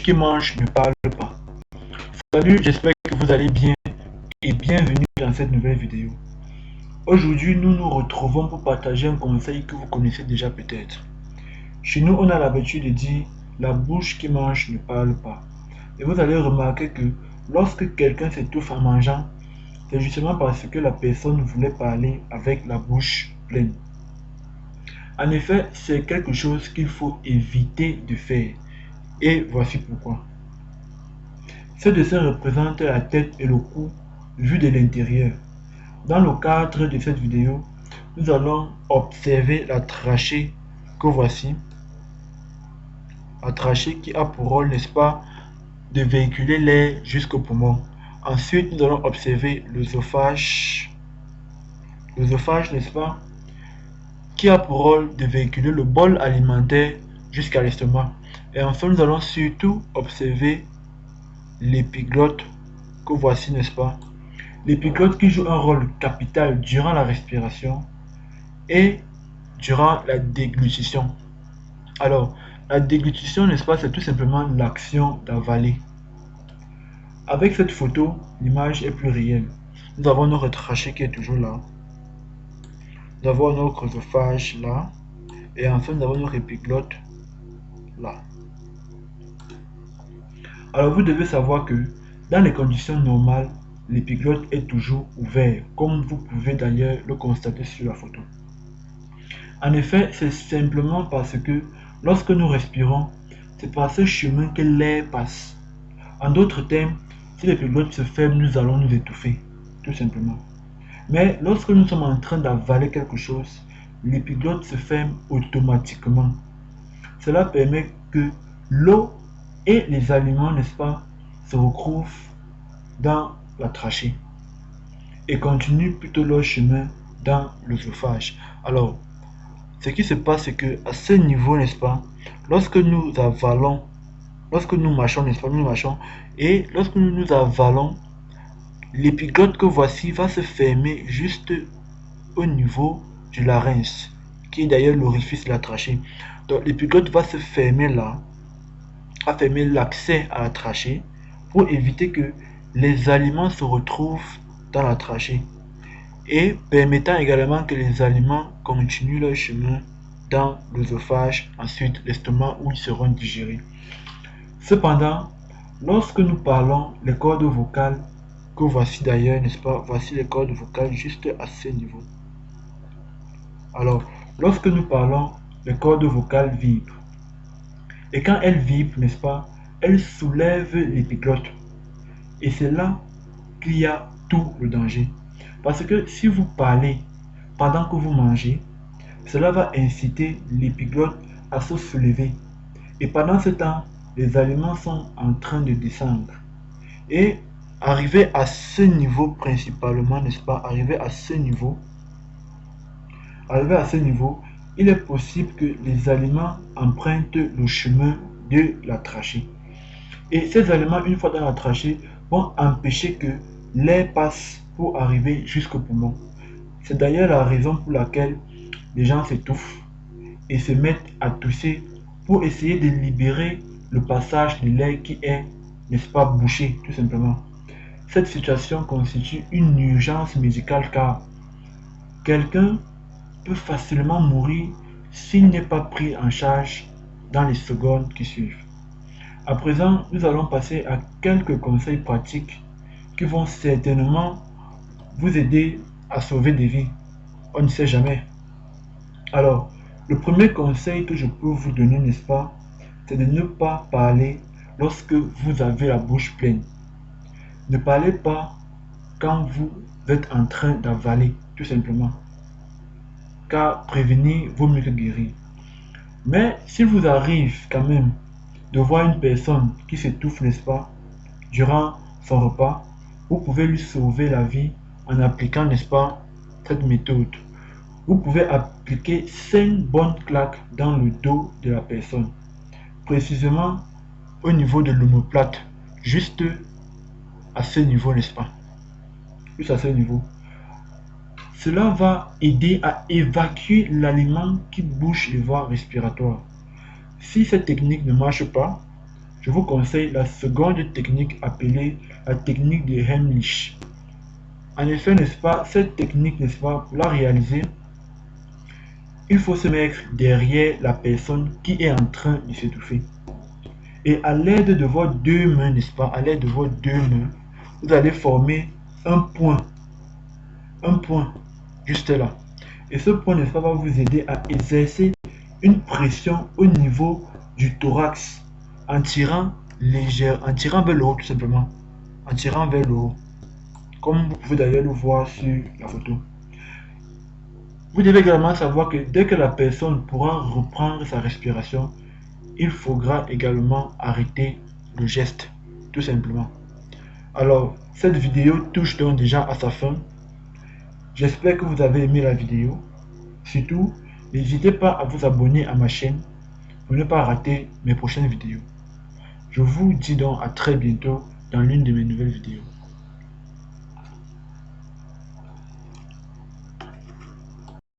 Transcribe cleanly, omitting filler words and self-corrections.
qui mange ne parle pas. Salut, j'espère que vous allez bien et bienvenue dans cette nouvelle vidéo. Aujourd'hui, nous nous retrouvons pour partager un conseil que vous connaissez déjà peut-être. Chez nous, on a l'habitude de dire la bouche qui mange ne parle pas. Et vous allez remarquer que lorsque quelqu'un s'étouffe en mangeant, c'est justement parce que la personne voulait parler avec la bouche pleine. En effet, c'est quelque chose qu'il faut éviter de faire. Et voici pourquoi. Ce dessin représente la tête et le cou vus de l'intérieur. Dans le cadre de cette vidéo, nous allons observer la trachée que voici. La trachée qui a pour rôle, n'est-ce pas, de véhiculer l'air jusqu'au poumon. Ensuite, nous allons observer l'œsophage. L'œsophage, n'est-ce pas, qui a pour rôle de véhiculer le bol alimentaire jusqu'à l'estomac. Et enfin, nous allons surtout observer l'épiglotte que voici, n'est-ce pas. L'épiglotte qui joue un rôle capital durant la respiration et durant la déglutition. Alors, la déglutition, n'est-ce pas, c'est tout simplement l'action d'avaler. Avec cette photo, l'image est plus réelle. Nous avons notre trachée qui est toujours là. Nous avons notre œsophage là. Et enfin, nous avons notre épiglotte là. Alors, vous devez savoir que dans les conditions normales, l'épiglotte est toujours ouvert, comme vous pouvez d'ailleurs le constater sur la photo. En effet, c'est simplement parce que lorsque nous respirons, c'est par ce chemin que l'air passe. En d'autres termes, si l'épiglotte se ferme, nous allons nous étouffer, tout simplement. Mais lorsque nous sommes en train d'avaler quelque chose, l'épiglotte se ferme automatiquement. Cela permet que l'eau et les aliments, n'est-ce pas, se retrouvent dans la trachée et continuent plutôt leur chemin dans l'œsophage. Alors, ce qui se passe, c'est que à ce niveau, n'est-ce pas, lorsque nous avalons, lorsque nous mâchons, n'est-ce pas, nous mâchons, et lorsque nous avalons, l'épiglotte que voici va se fermer juste au niveau du larynx, qui est d'ailleurs l'orifice de la trachée. Donc l'épiglotte va se fermer là, va fermer l'accès à la trachée pour éviter que les aliments se retrouvent dans la trachée et permettant également que les aliments continuent leur chemin dans l'œsophage, ensuite l'estomac où ils seront digérés. Cependant, lorsque nous parlons, les cordes vocales, que voici d'ailleurs, n'est-ce pas, voici les cordes vocales juste à ce niveau. Alors, lorsque nous parlons, les cordes vocales vibrent. Et quand elles vibrent, n'est-ce pas, elles soulèvent l'épiglotte. Et c'est là qu'il y a tout le danger. Parce que si vous parlez pendant que vous mangez, cela va inciter l'épiglotte à se soulever. Et pendant ce temps, les aliments sont en train de descendre. Et arrivé à ce niveau principalement, n'est-ce pas, arrivé à ce niveau, il est possible que les aliments empruntent le chemin de la trachée. Et ces aliments, une fois dans la trachée, vont empêcher que l'air passe pour arriver jusqu'au poumon. C'est d'ailleurs la raison pour laquelle les gens s'étouffent et se mettent à tousser pour essayer de libérer le passage de l'air qui est, n'est-ce pas, bouché, tout simplement. Cette situation constitue une urgence médicale car quelqu'un peut facilement mourir s'il n'est pas pris en charge dans les secondes qui suivent. À présent, nous allons passer à quelques conseils pratiques qui vont certainement vous aider à sauver des vies. On ne sait jamais. Alors, le premier conseil que je peux vous donner, n'est-ce pas, c'est de ne pas parler lorsque vous avez la bouche pleine. Ne parlez pas quand vous êtes en train d'avaler, tout simplement. Car prévenir vaut mieux que guérir. Mais s'il vous arrive quand même de voir une personne qui s'étouffe, n'est-ce pas, durant son repas, vous pouvez lui sauver la vie en appliquant, n'est-ce pas, cette méthode. Vous pouvez appliquer 5 bonnes claques dans le dos de la personne, précisément au niveau de l'omoplate, juste à ce niveau, n'est-ce pas, juste à ce niveau. Cela va aider à évacuer l'aliment qui bouche les voies respiratoires. Si cette technique ne marche pas, je vous conseille la seconde technique appelée la technique de Heimlich. En effet, n'est-ce pas, cette technique, n'est-ce pas, pour la réaliser, il faut se mettre derrière la personne qui est en train de s'étouffer. Et à l'aide de vos deux mains, n'est-ce pas, à l'aide de vos deux mains, vous allez former un point, juste là. Et ce point, n'est-ce pas, va vous aider à exercer une pression au niveau du thorax en tirant en tirant vers le haut tout simplement, en tirant vers le haut, comme vous pouvez d'ailleurs le voir sur la photo. Vous devez également savoir que dès que la personne pourra reprendre sa respiration, il faudra également arrêter le geste, tout simplement. Alors, cette vidéo touche donc déjà à sa fin. J'espère que vous avez aimé la vidéo. Surtout, n'hésitez pas à vous abonner à ma chaîne pour ne pas rater mes prochaines vidéos. Je vous dis donc à très bientôt dans l'une de mes nouvelles vidéos.